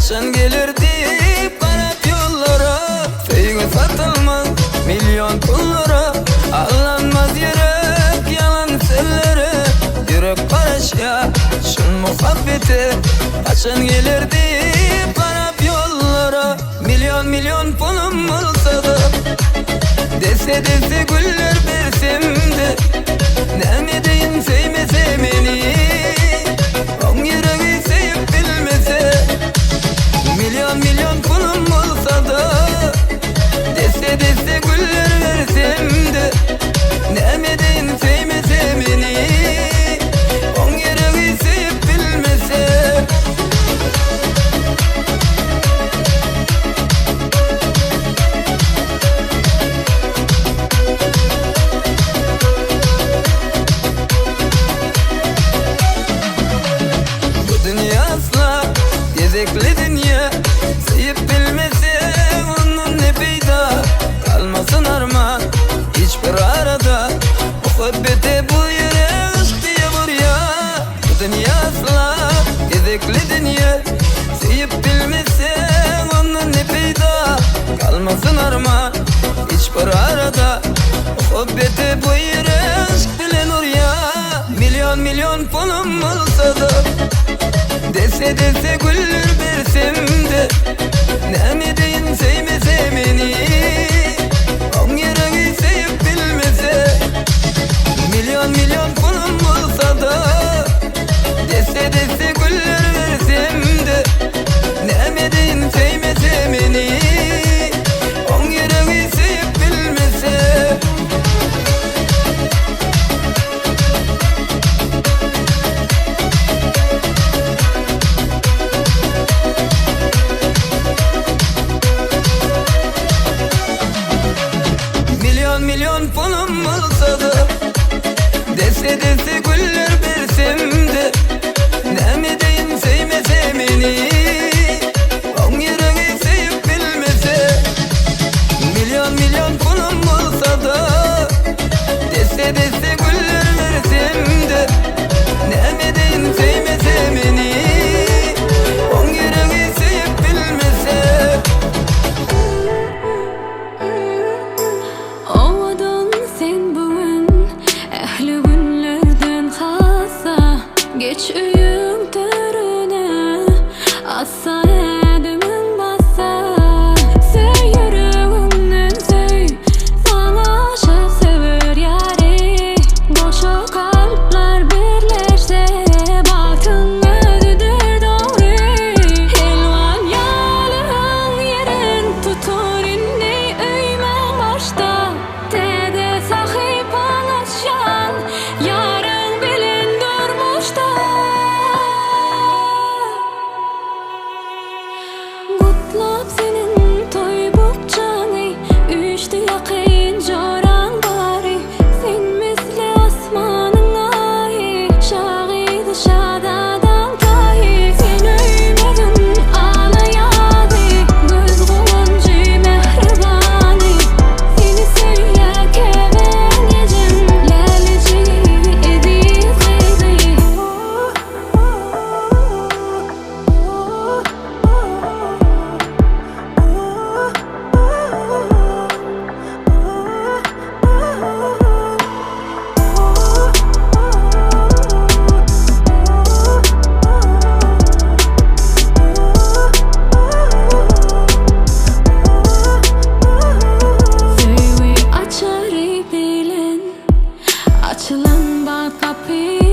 kaçan gelir deyip qarab yollara. Sevgi satılmaz milyon pullara, allanmaz yürek yalan sellere. Yürek qarashga şun muhabbeti, kaçan gelir deyip qarab yollara. Milyon pulum olsa da, dese güller bersimdi, näme deyin sevmese meni, on yüreği sevip bilmese. Milyon pulum olsa da, dese güller bersimdi, näme deyin sevmese meni, on yüreği sevip bilmese. Gezekli dünya sevip bilmese, onun ne peyda kalmasın armağan hiçbir arada. Muhabbete bu yere aşk diye buraya. Bu dünya asla gezekli dünya sevip bilmese, onun ne peyda kalmasın armağan hiçbir arada. Muhabbete bu yere aşk bilen oraya. Milyon pulum olsa da, dese güller bersimdi, näme deyin sevmese meni, on yüreği sevip bilmese. Milyon pulum olsa da, dese güller bersimdi, näme deyin sevmese meni, on yüreği sevip bilmese. Milyon pulum olsa da, dese güller bersimdi, näme deyin sevmese meni, on yüreği sevip bilmese. Milyon pulum olsa da, dese güller bersimdi, näme deyin sevmese meni, on yüreği sevip bilmese. Geç üyüm törüne, assa edimin bassa. Söy yüreğimden söy, sana aşık sever yari. Boşa kalpler birleşse, baktın ödüdür doğru. Elvan yalın yerin tutur inni öymen başta. Dede sahip anlaşan, yarın bilin durmuşta. Kutlap senin toy bukçanı, üçtü yakın joran bari. Sen misli asmanın ayı, şahidi şadadan tayı. Sen öymedin ağlayadı, göz kuluncu mehribani. Seni söyleyken gecem, lalici edi kıydı. Söyle açarı bilen, açılan bak kapı.